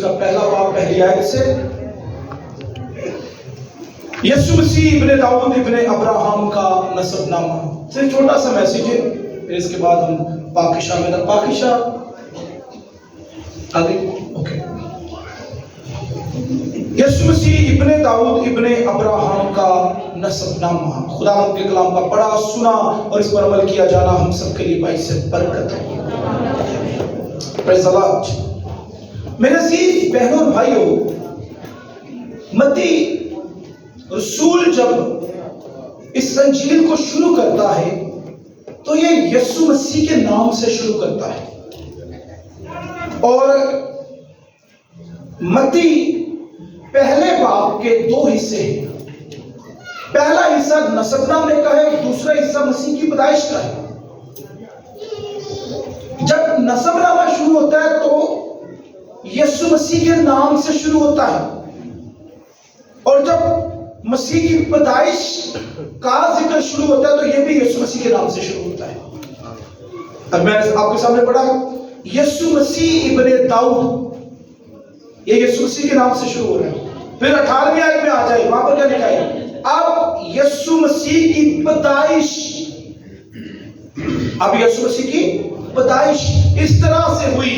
उसका पहला बाब पहली आयत से। यीशु मसीह इब्ने दाऊद इब्ने अब्राहम का नसबनामा, सिर्फ छोटा सा मैसेज है, फिर इसके बाद हम पाकिशा में पाकिशा आगे। ओके, यीशु मसीह इब्ने दाऊद इब्ने अब्राहम का नसबनामा, खुदा के कलाम का पढ़ा सुना और इस पर अमल किया जाना हम सबके लिए बाइस से बरकत है। Praise the Lord. मेरे अजीज बहनों और भाइयों, मत्ती रसूल जब इस अंजील को शुरू करता है तो ये यीशु मसीह के नाम से शुरू करता है। और मत्ती पहले बाब के दो हिस्से हैं। पहला हिस्सा नसबनामे का है, दूसरा हिस्सा मसीह की पैदाइश का है। जब नसबनामा शुरू होता है तो यीशु मसीह के नाम से शुरू होता है, और जब मसीह की पैदाइश का जिक्र शुरू होता है तो यह भी यीशु मसीह के नाम से शुरू होता है। अब मैंने आपके सामने पढ़ा यीशु मसीह इब्ने दाऊद, ये यीशु मसीह के नाम से शुरू हो रहा है। फिर 18वीं आयत में आ जाए, वहां पर क्या लिखा है? अब यीशु मसीह की पैदाइश, अब यीशु मसीह की पैदाइश इस तरह से हुई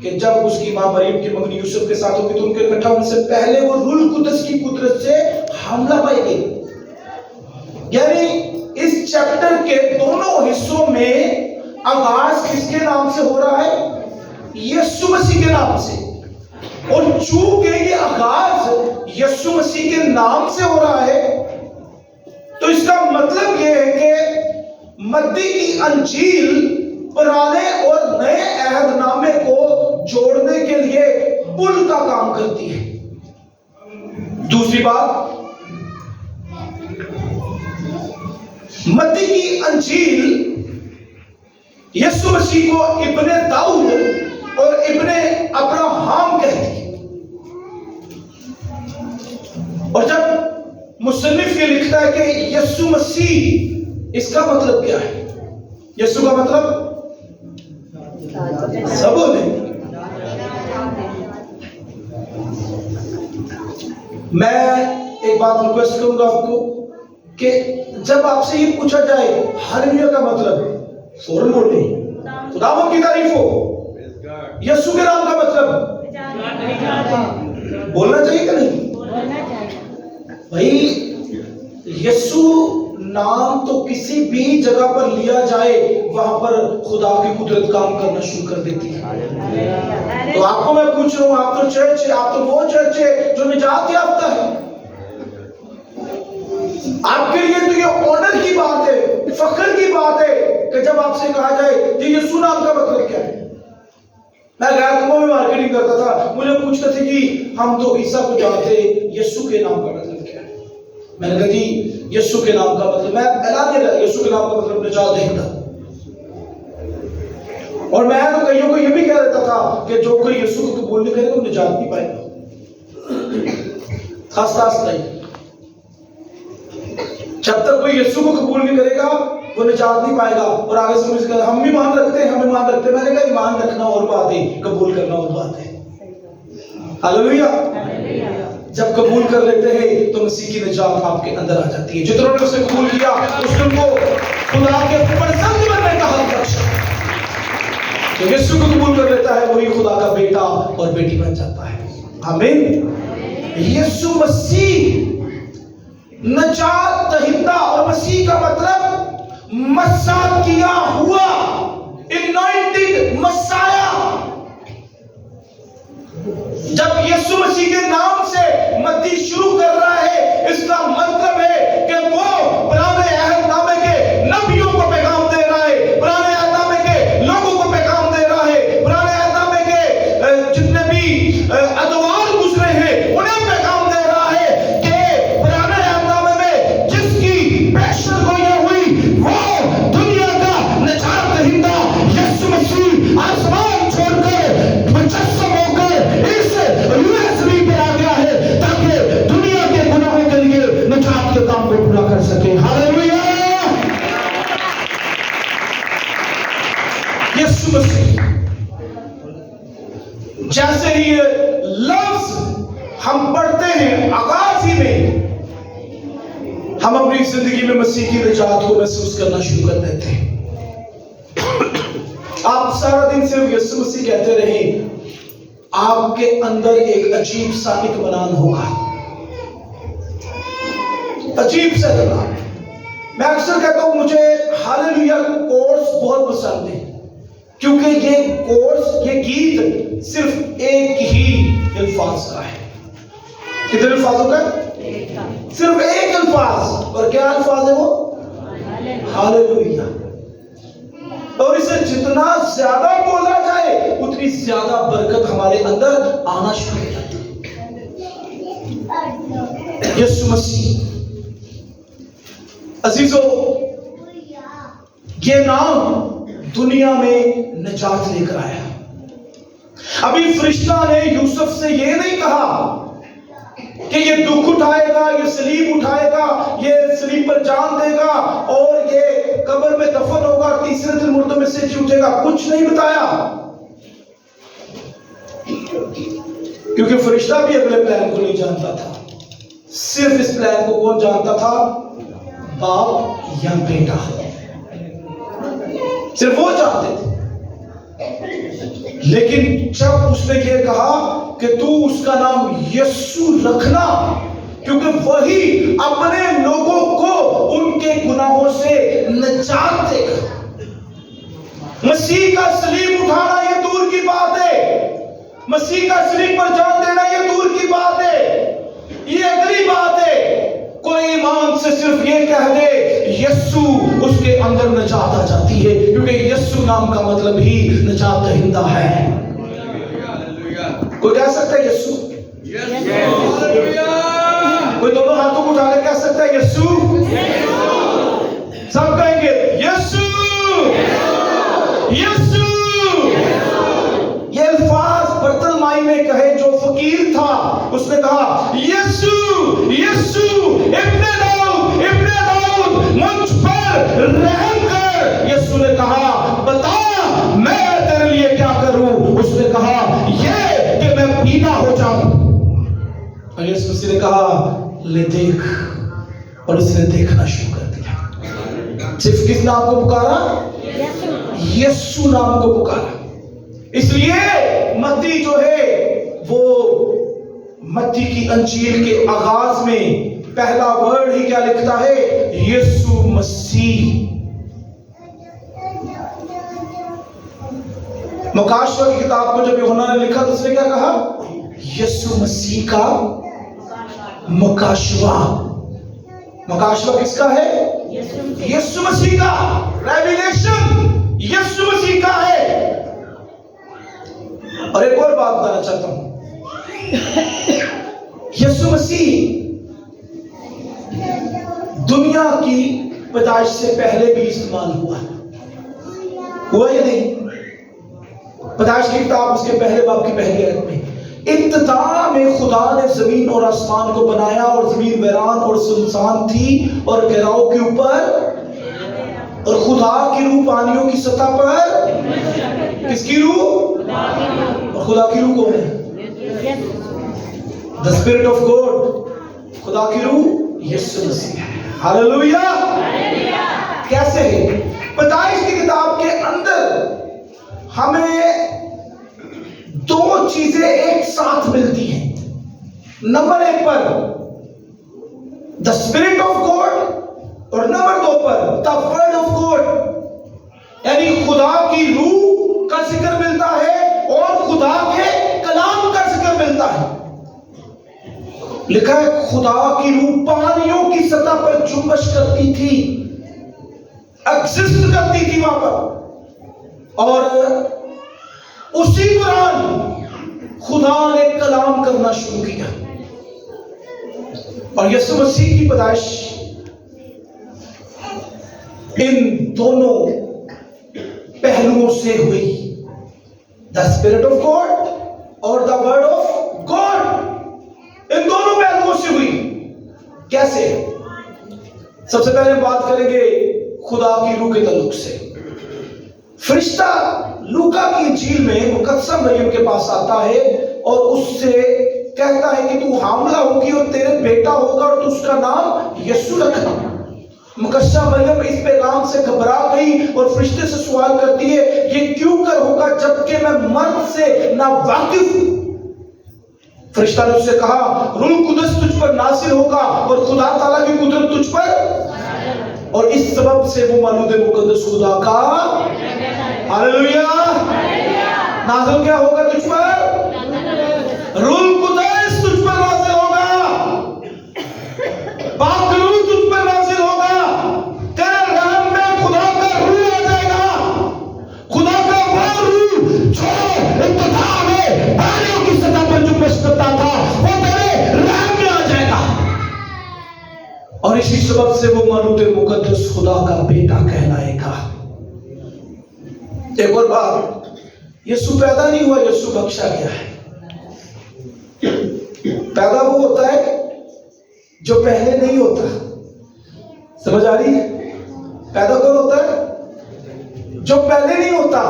कि जब उसकी मां मरियम की मंगनी यूसुफ के साथ होगी तो उनके इकट्ठा होने से पहले वो रूह कुद्दस की कुदरत से हमला पाई गई। यानी इस चैप्टर के दोनों हिस्सों में आगाज किसके नाम से हो रहा है? यीशु मसीह के नाम से। और चूंकि ये आगाज यीशु मसीह के नाम से हो रहा है तो इसका मतलब यह है कि मत्ती की अंजील पुराने और नए अहदनामे को जोड़ने के लिए पुल का काम करती है। दूसरी बात, मत्ती की अंजील यीशु मसीह को इब्ने दाऊद और इब्ने अब्राहम कहती है। और जब मुसन्निफ ये लिखता है कि यीशु मसीह, इसका मतलब क्या है? यीशु का मतलब सबों ने, मैं एक बात रिक्वेस्ट करूंगा आपको कि जब आपसे ये पूछा जाए हालेलुया का मतलब, फौरन बोले खुदावंद की तारीफ हो। यीशु के नाम का मतलब बोलना चाहिए कि नहीं? भाई यीशु नाम तो किसी भी जगह पर लिया जाए वहां पर खुदा की कुदरत काम करना शुरू कर देती है। तो आपको मैं पूछ रहा हूं, आप तो चर्च है, आप तो वो चर्च है जो निजात याफ्ता है। आपके लिए तो ये ऑनर की बात है, फख्र की बात है कि जब आपसे कहा जाए कि यीशु नाम का मतलब क्या है। मैं गैर में मार्केटिंग करता था, मुझे पूछते थे कि हम तो ईसा को जानते, यीशु के नाम का मतलब क्या है? मैंने कहा जी यीशु के नाम का मतलब, मैं ऐलान किया यीशु के नाम का मतलब निजात दहिंदा। और मैं तो कईयों को यह भी कह देता था कि जो कोई यीशु को कबूल नहीं करेगा वो निजात नहीं पाएगा। खास नहीं, जब तक कोई यीशु को कबूल नहीं करेगा वो निजात नहीं पाएगा। और आगे समझ कर हम भी ईमान रखते हैं, हम ईमान रखते हैं। मैंने कहा ईमान रखना और बात है, कबूल करना और बात है। हालेलुया। जब कबूल कर लेते हैं तो मसीह की निजात आपके अंदर आ जाती है। जितनों ने उसे कबूल किया उसने उनको खुदा के फर्जंद बनने का हक बख्शा। जो यीशु को कबूल कर लेता है वही खुदा का बेटा और बेटी बन जाता है। आमीन। यीशु मसीह निजात दहिंदा, और मसीह का मतलब मस्सा किया हुआ, इनॉइंटेड मसाया। जब यीशु मसीह के नाम से मत्ती शुरू कर रहा है, इसका मतलब है कि वो पुराने अहदनामे के नबियों को पैगाम दे रहा है, पुराने अहदनामे के लोगों को पैगाम दे रहा है, पुराने अहदनामे के जितने भी अदवार गुजरे हैं उन्हें पैगाम दे रहा है कि पुराने अहदनामे में जिसकी पेशर गोइयां हुई वो दुनिया का निजात दहिंदा यीशु मसीह आसमान छोड़कर मुजस्सम होकर इस यूएसबी पे आ गया है ताकि दुनिया के गुनाहों के लिए निजात के काम को पूरा कर सके। हालेलुया। यीशु मसीह जैसे ही हम पढ़ते हैं आगाज ही में हम अपनी जिंदगी में मसीह की निजात को महसूस करना शुरू कर देते हैं। आप सारा दिन सिर्फ यीशु मसीह कहते रहे, आपके अंदर एक अजीब सा इत्मीनान होगा, अजीब सा इत्मीनान। मैं अक्सर कहता हूं मुझे हालेलुया कोर्स बहुत पसंद है, क्योंकि ये कोर्स, ये गीत सिर्फ एक ही अल्फाज का है। कितने अल्फाजों का? सिर्फ एक अल्फाज। और क्या अल्फाज है वो? हालेलुया। और इसे जितना ज्यादा बोला जाए उतनी ज्यादा बरकत हमारे अंदर आना शुरू हो जाती है। यीशु मसीह, अजीजों, ये नाम दुनिया में निजात लेकर आया। अभी फरिश्ता ने यूसुफ से ये नहीं कहा कि ये दुख उठाएगा, ये सलीब उठाएगा, ये सलीब पर जान देगा और ये कब्र में दफन होगा, तीसरे दिन मुर्दों में से जी उठेगा। कुछ नहीं बताया, क्योंकि फरिश्ता भी अगले प्लान को नहीं जानता था। सिर्फ इस प्लान को कौन जानता था? बाप या बेटा, सिर्फ वो जानते थे। लेकिन जब उसने ये कहा कि तू उसका नाम यीशु रखना, क्योंकि वही अपने लोगों को उनके गुनाहों से निजात देगा। मसीह का सलीब उठाना ये दूर की बात है, मसीह का सलीब पर जान देना ये दूर की बात है, ये अगली बात है। कोई ईमान से सिर्फ ये कह दे यीशु, उसके अंदर निजात आ जाती है, क्योंकि यीशु नाम का मतलब ही निजात दहिंदा है। कोई कह सकता है यीशु? कोई दोनों हाथों को उठा के कह सकता है यीशु? सब कहेंगे यीशु, यीशु। ये अल्फाज बर्तलमाई में कहे जो फकीर था, उसने कहा यीशु, यीशु इब्ने दाऊद मुझ पर रहम कर। यीशु ने कहा बता मैं तेरे लिए क्या करूं? उसने कहा ये कि मैं पीला हो जाऊं। और यीशु मसीह ने कहा ले देख, और उसने देखना शुरू कर दिया। सिर्फ किस नाम को पुकारा? यीशु नाम को पुकारा। इसलिए मत्ती जो है वो मत्ती की अंजील के आगाज में पहला वर्ड ही क्या लिखता है? यीशु मसीह। मुकाशवा की किताब को जब यूहन्ना ने लिखा तो उसने क्या कहा? यीशु मसीह का मुकाशवा। मुकाशवा किसका है? यीशु मसीह का। रेवलेशन यीशु मसीह का है। और एक और बात बताना चाहता हूं, यीशु मसीह दुनिया की पैदाइश से पहले भी इस्तेमाल हुआ या नहीं? पैदाइश की किताब उसके पहले बाब की पहली आयत में, इब्तिदा में खुदा ने जमीन और आसमान को बनाया, और जमीन वीरान और सुनसान थी और गहराओं के ऊपर, और खुदा की रूह पानियों की सतह पर। किसकी रूह? और खुदा की रूह कौन है? The spirit of God. खुदा की रूह यीशु मसीह है। हालेलुया। कैसे है? पैदाइश की किताब के अंदर हमें दो चीजें एक साथ मिलती हैं। नंबर एक पर द स्पिरिट ऑफ गॉड, और नंबर दो पर द वर्ड ऑफ गॉड, यानी खुदा की रूह का जिक्र मिलता है और खुदा के कलाम का जिक्र मिलता है। लिखा है खुदा की रूह पानियों की सतह पर जुम्बश करती थी, एग्जिस्ट करती थी वहां पर, और उसी दौरान खुदा ने कलाम करना शुरू किया। और यीशु मसीह की पैदाइश इन दोनों पहलुओं से हुई, द स्पिरिट ऑफ गॉड और द वर्ड ऑफ गॉड। इन दोनों पहलुओं से हुई। कैसे? सबसे पहले हम बात करेंगे खुदा की रूह के ताल्लुक से। फरिश्ता लूका की इंजील में मुकद्दसा मरियम के पास आता है और उससे कहता है कि तू हामला होगी और तेरे बेटा होगा और तू उसका नाम यीशु रखना। मुकद्दसा मरियम इस पैगाम से घबरा गई और फरिश्ते से सवाल करती है, ये क्यों कर होगा जबकि मैं मर्द से ना वाकिफ हूं। फरिश्ता ने उससे कहा, रूह कुदस तुझ पर नाज़िल होगा और खुदा ताला की कुदरत तुझ पर, और इस सबब से वो मौलूद मुकद्दस खुदा का हालेलुया नाज़िल क्या होगा तुझ पर, रूह कुदस तुझ पर नाज़िल होगा, पाक रूह तुझ पर नाज़िल होगा, तेरे रहम में खुदा का रूह आ जाएगा, खुदा का वो रूह जो इब्तिदा में पानियों की सतह पर जो करता था वो तेरे रहम में आ जाएगा, और इसी सबब से वो मौलूद मुकद्दस खुदा का बेटा कहलाएगा। एक और बात, यीशु पैदा नहीं हुआ, यीशु बख्शा गया है। पैदा वो होता है जो पहले नहीं होता, समझ आ रही है? पैदा कौन होता है? जो पहले नहीं होता।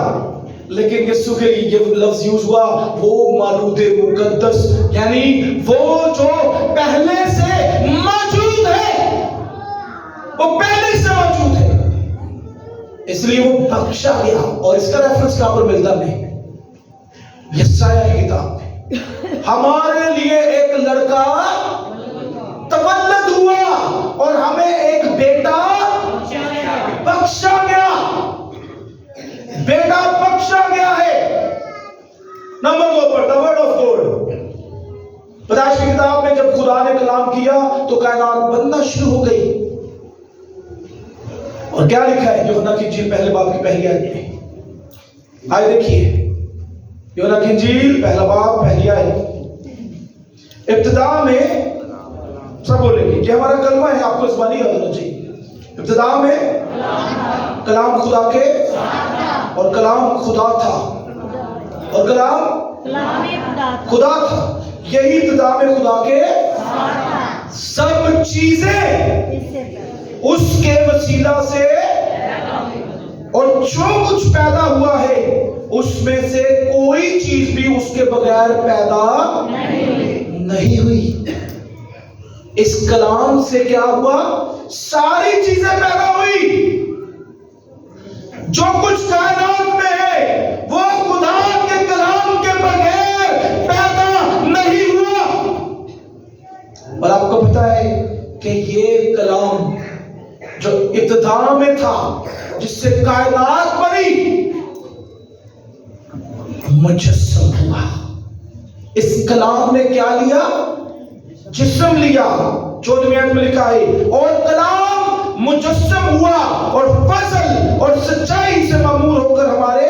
लेकिन यीशु के लिए ये लफ्ज यूज हुआ, वो मौलूद मुकद्दस, यानी वो जो पहले से मौजूद है, वो पहले से मौजूद है, इसलिए वो बख्शा गया। और इसका रेफरेंस कहां पर मिलता है? यशायाह की किताब में, हमारे लिए एक लड़का तवल्लद हुआ और हमें एक बेटा बख्शा गया, बेटा बख्शा गया है। नंबर 2 पर द वर्ड ऑफ गॉड, पैदाइश की किताब में जब खुदा ने कलाम किया तो कायनात बनना शुरू हो गई। और क्या लिखा है यूहन्ना की इंजील पहले बाब की पहली आयत में? आइए देखिए, यूहन्ना की इंजील पहला बाब पहली आयत। इब्तिदा में सब बोलेंगे कि हमारा कलमा है, आपको ज़बानी याद होना चाहिए। इब्तिदा में कलाम खुदा के और कलाम खुदा था और कलाम खुदा था, यही इब्तिदा में खुदा के सब चीजें उसके वसीला से, और जो कुछ पैदा हुआ है उसमें से कोई चीज भी उसके बगैर पैदा नहीं हुई। इस कलाम से क्या हुआ? सारी चीजें पैदा हुई। जो कुछ कायनात में है वो खुदा के कलाम के बगैर पैदा नहीं हुआ। और आपको पता है कि ये कलाम जो इब्तिदा में था, जिससे कायनात बनी, मुजस्सम हुआ। इस कलाम ने क्या लिया? जिस्म लिया। 14वीं आयत में लिखा है, और कलाम मुजस्सम हुआ और फजल और सच्चाई से मामूर होकर हमारे,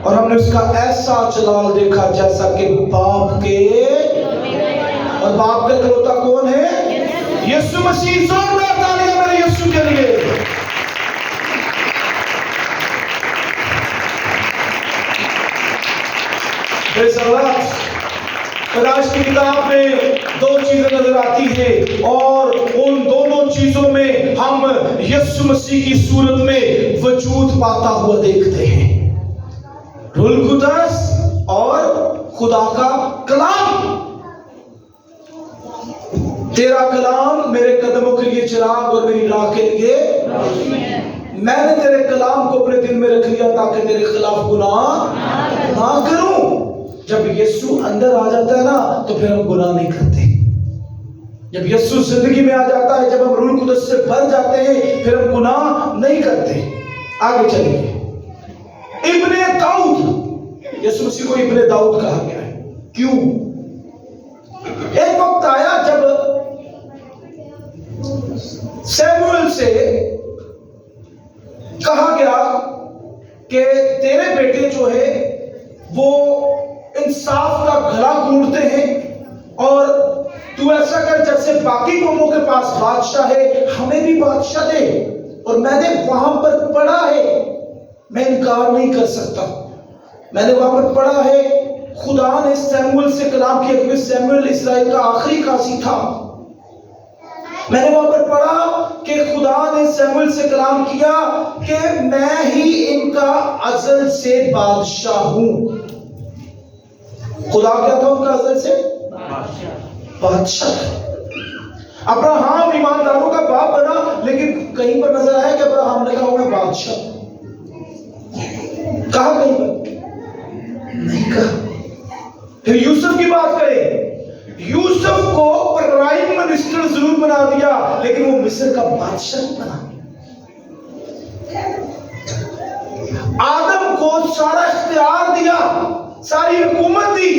और हमने उसका ऐसा जलाल देखा जैसा कि बाप के, और बाप का इकलौता कौन है? यीशु मसीह। जोरदार तालियां मेरे यीशु के लिए। पैदाइश की किताब में 2 चीजें नजर आती हैं और उन दोनों चीजों में हम यीशु मसीह की सूरत में वजूद पाता हुआ देखते हैं, रूह कुदस और खुदा का कलाम। तेरा कलाम मेरे कदमों के लिए चिराग और मेरी राह के लिए, मैंने तेरे कलाम को अपने दिल में रख लिया ताकि तेरे खिलाफ गुनाह ना करूं। जब यीशु अंदर आ जाता है ना तो फिर हम गुनाह नहीं करते। जब यीशु जिंदगी में आ जाता है, जब हम रूह कुदस से भर जाते हैं, फिर हम गुनाह नहीं करते। आगे चलिए। इब्ने दाऊद, यीशु मसीह को इब्ने दाऊद कहा गया है। क्यों? एक वक्त आया जब सैमुएल से कहा गया कि तेरे बेटे जो है वो इंसाफ का गला घूंटते हैं और तू ऐसा कर जैसे बाकी कौमों के पास बादशाह है, हमें भी बादशाह दे। और मैंने वहां पर पढ़ा है, मैं इनकार नहीं कर सकता, मैंने वहां पर पढ़ा है खुदा ने सैमुएल से कलाम किया, क्योंकि सैमुएल इस्राएल का आखिरी काजी था। मैंने वहां पर पढ़ा कि खुदा ने सैमुएल से कलाम किया कि मैं ही इनका अज़ल से बादशाह हूं। खुदा क्या था उनका अज़ल से? बादशाह। अब्राहम ईमानदारों का बाप बना, लेकिन कहीं पर नजर आया कि अब्राहम ने कहा मैं बादशाह, कहा कहीं पर नहीं कहा। फिर यूसुफ की बात करें, यूसुफ को प्राइम मिनिस्टर जरूर बना दिया, लेकिन वो मिस्र का बादशाह नहीं बना। आदम को सारा इख्तियार दिया, सारी हुकूमत दी,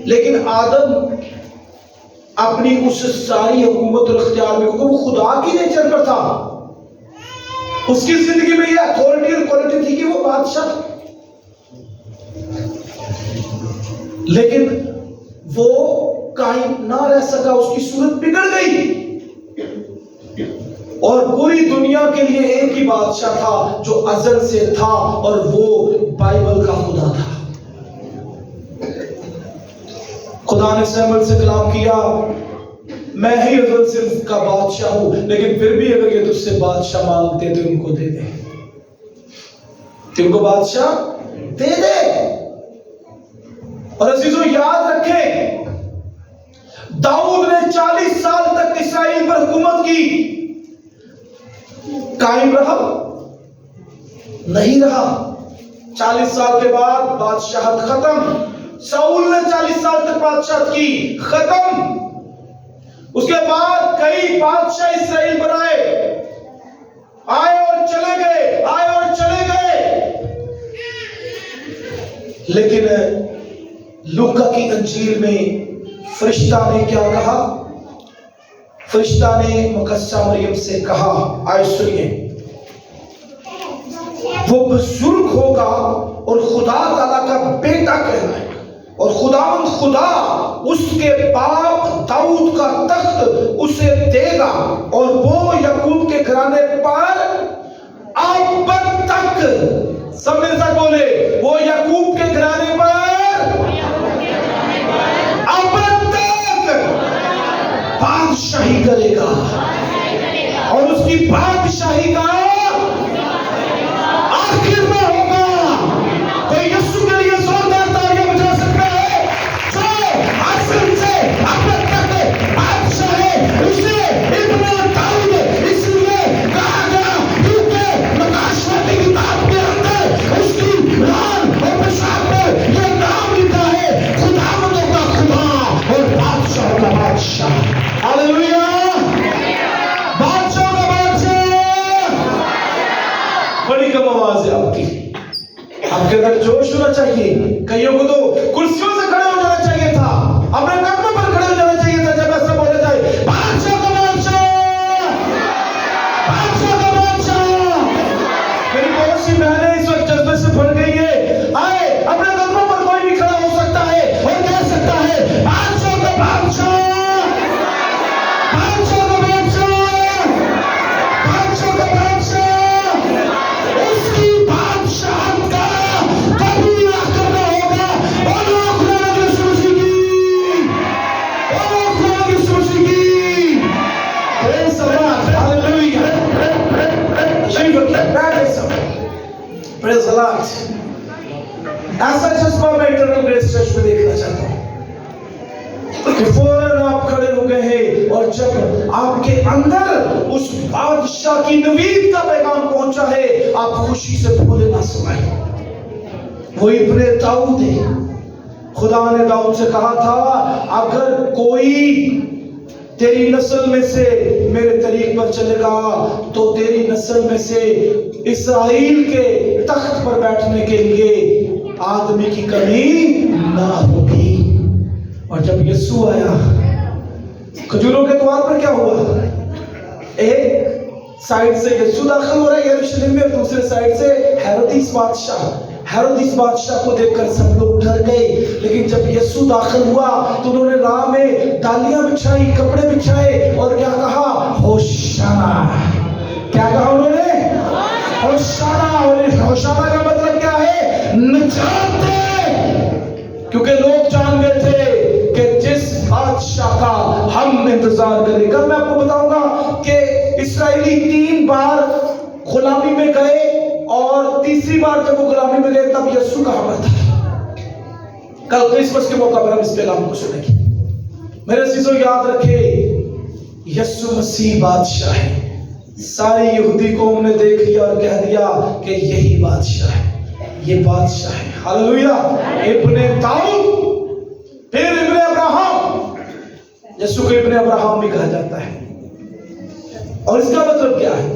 लेकिन आदम अपनी उस सारी हुकूमत और इख्तियार में, क्योंकि वो खुदा की नेचर पर था, उसकी जिंदगी में ये अथॉरिटी और क्वालिटी थी कि वो बादशाह, लेकिन वो कायम ना रह सका, उसकी सूरत बिगड़ गई और पूरी दुनिया के लिए एक ही बादशाह था जो अज़ल से था, और वो बाइबल का खुदा था। खुदा ने सैमुएल से कलाम किया, मैं ही अज़ल से का बादशाह हूं, लेकिन फिर भी अगर ये तुझसे बादशाह मांगते तो इनको दे दे, तुमको बादशाह दे दे। और अजीजों याद रखें, दाऊद ने 40 साल तक इस्राएल पर हुकूमत की, कायम रहा नहीं रहा। 40 साल के बाद बादशाहत खत्म। शाऊल ने 40 साल तक बादशाहत की, खत्म। उसके बाद कई बादशाह इस्राएल पर आए और चले गए, आए और चले गए, लेकिन लूका की अंजील में फरिश्ता ने क्या कहा? फरिश्ता ने मुकद्दसा मरियम से कहा, आए सुनिए, वो बुजुर्ग होगा और खुदा ताला का बेटा कहलाएगा, और खुदा उसके बाप दाऊद का तख्त उसे देगा, और वो याकूब के घराने पर अब तक, सब मेरे साथ बोले, वो याकूब के घराने पर अब तक बादशाही करेगा, और उसकी बादशाही का आखिर में होगा। कोई यीशु के लिए जोरदार तालियां बजा सकता है? जो असल से अब तक बादशाह है, उसे इब्ने दाऊद इसलिए कहा गया क्योंकि नकाशा की किताब के अंदर उसकी लाल और पेशाब में यह नाम लिखा है, खुदावंदों का खुदा और बादशाह का बादशाह। हालेलुया, बादशाह का बादशाह। बड़ी कम आवाज है आपकी, आपके अंदर जोश होना चाहिए। कईयों को तो कुर्सियों से खड़े हो जाना चाहिए था, अपने कदमों पर खड़े हो जाना चाहिए था जब ऐसा बोला जाए, बादशाह का बादशाह, बादशाह का बादशाह। मेरी बहुत सी बहनें इस वक्त जज्बे से भर गई है, आए अपने कदमों पर कोई भी खड़ा हो सकता है और कह सकता है, बादशाह का बादशाह, बादशाह का बादशाह, बादशाह का बादशाह। उसकी बादशाहत का कभी आखिर न होगा। बोलो खुदा की स्तुति की, बोलो खुदा की स्तुति की। Praise the Lord, hallelujah. शरीफ रखिए, बैठे सब। Praise the Lord. ऐसा जज्बा मैं इटर्नल ग्रेस चर्च में देखना चाहता हूँ कि फौरन आप खड़े हो गए हैं, और जब आपके अंदर उस बादशाह की नवीद का पैगाम पहुंचा है, आप खुशी से फूले ना समाए। वो इब्ने दाऊद है। खुदा ने दाऊद से कहा था, अगर कोई तेरी नस्ल में से मेरे तरीक पर चलेगा तो तेरी नस्ल में से इस्राएल के तख्त पर बैठने के लिए आदमी की कमी ना होगी। और जब यीशु आया, खजूरों के द्वार पर क्या हुआ? एक साइड से यीशु दाखिल हो रहा है यरूशलेम में, दूसरे साइड से हेरोदिस बादशाह को देखकर सब लोग डर गए। लेकिन जब यीशु दाखिल हुआ तो उन्होंने राह में डालियां बिछाई, कपड़े बिछाए, और क्या कहा? होशाना। क्या कहा उन्होंने? होशाना। और होशाना का मतलब क्या है? निजात दे। क्योंकि लोग जान गए थे कि जिस बादशाह का हम इंतजार करें। कल मैं आपको बताऊंगा कि इस्राएली 3 बार गुलामी में गए, और तीसरी बार जब वो गुलामी में गए तब यीशु कहां पर था? कल क्रिसमस के मौका पर हम इस पैगाम को सुनेंगे। मेरे अजीजों, याद रखे, यीशु मसीह बादशाह है। सारी यहूदी कौम ने देख लिया और कह दिया कि यही बादशाह है, ये बादशाह है। हालेलुया। इब्ने दाऊद, फिर इब्ने अब्राहम, यीशु को इब्ने अब्राहम भी कहा जाता है। और इसका मतलब क्या है?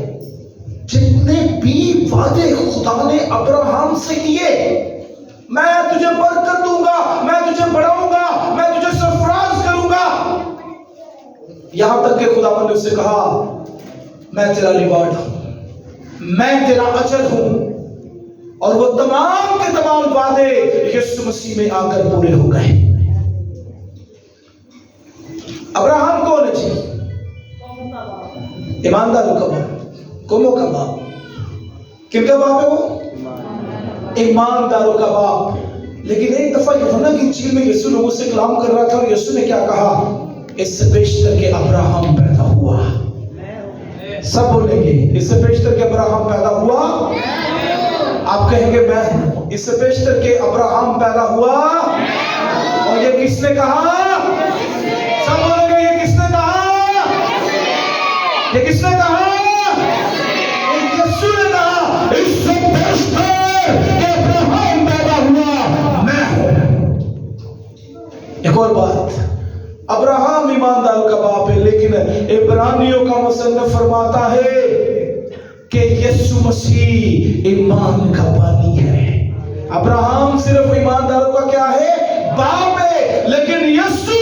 जितने भी वादे खुदा ने अब्राहम से किए, मैं तुझे बरकत दूंगा, मैं तुझे बढ़ाऊंगा, मैं तुझे सरफराज करूंगा, यहां तक कि खुदावंद ने उससे कहा, मैं तेरा रिवार्ड हूं, मैं तेरा अजर हूं। और वो तमाम के तमाम वादे यीशु मसीह में आकर पूरे हो गए। अब्राहम कौन है जी? ईमानदारों का बाप, कौमों का बाप। किनका बाप है वो? ईमानदारों का बाप। लेकिन एक दफा यूहन्ना की इंजील में यीशु लोगों से कलाम कर रहा था और यीशु ने क्या कहा? इससे बेशतर के अब्राहम पैदा हुआ। सब बोलेंगे, इससे बेशतर के अब्राहम पैदा हुआ। आप कहेंगे मैं हूं। इससे बेशतर के अब्राहम पैदा हुआ। और ये किसने कहा? सब बोलेंगे, ये किसने कहा? ये किसने कहा? यीशु ने कहा, इससे बेशतर के अब्राहम पैदा हुआ, मैं हूं। एक और बात, अब्राहम ईमानदारों का बाप है, लेकिन इब्रानियों का मुसन्निफ फरमाता है कि यीशु मसीह ईमान का बानी है। अब्राहम सिर्फ ईमानदारों का क्या है? बाप है, लेकिन यीशु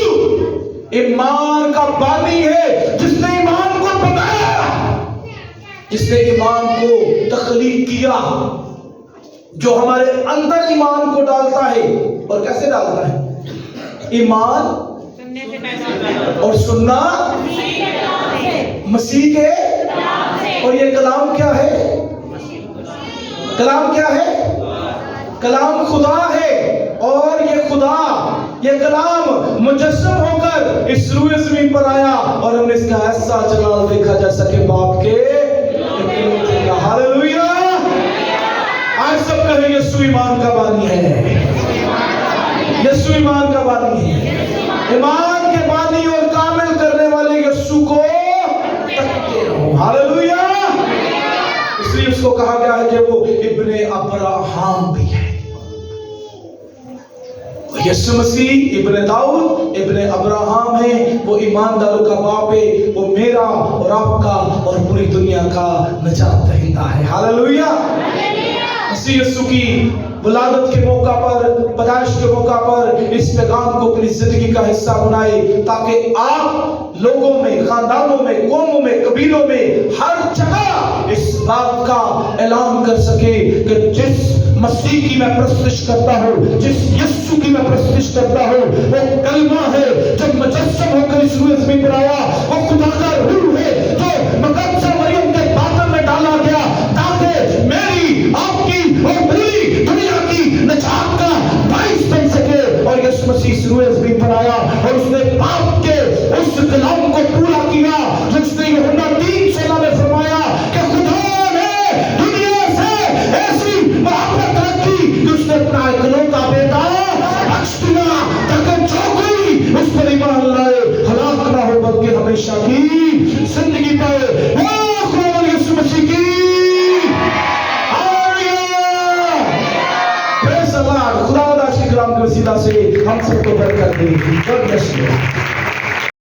ईमान का बानी है, जिसने ईमान को बनाया, जिसने ईमान को तख्लीक किया, जो हमारे अंदर ईमान को डालता है। और कैसे डालता है? ईमान और सुनना मसीह के। और ये कलाम क्या है? कलाम क्या है? कलाम खुदा है। और ये खुदा, ये कलाम मुजस्सम होकर इस रूए ज़मीन पर आया और हमने इसका ऐसा जलाल देखा जैसा कि बाप के। हालेलुया। आज सब कहें यीशु ईमान का बानी है, यीशु ईमान का बानी है। ईमान के बानी और कामिल करने वाले यीशु को तकते रहो। हालेलुया। इसलिए उसको कहा गया है कि वो इब्ने अब्राहम भी है। यीशु मसीह इब्ने दाऊद, इब्ने अब्राहम है। वो ईमानदारों का बाप है। वो मेरा और आपका और पूरी दुनिया का निजात दहिंदा है। हालेलुया। मसीह यीशु की विलादत के मौका पर, पैदाइश के मौका पर इस पैगाम को अपनी जिंदगी का हिस्सा बनाए, ताकि आप लोगों में, खानदानों में, कौमों में, कबीलों में, हर जगह इस बात का ऐलान कर सके कि जिस मसीह की मैं प्रस्तुत करता हूँ, जिस यीशु की मैं प्रस्तुत करता हूँ, वो कलमा है जो मुजस्सम होकर इस रूह ज़मीन पर आया। वो खुदा का रूह है जो मकद्दस मरियम के बातन में डाला गया, ताकि मेरी, आपकी और पूरी दुनिया की निजात का बाइस बन सके। और यीशु मसीह इस रूह ज़मीन पर आया और उसने पाप के उस कलाम को पूरा किया जो उसने यूहन्ना 3:16 में फरमाया कि खुदा ने दुनिया से ऐसी मोहब्बत रखी कि उसने अपना इकलौता बेटा बख्श दिया, ताकि जो कोई उस पर ईमान लाए हलाक ना हो बल्कि हमेशा की जिंदगी पाए। वो खुदा यीशु मसीह की खुदा की कलाम के वसीला से हम सबको बरकत दे।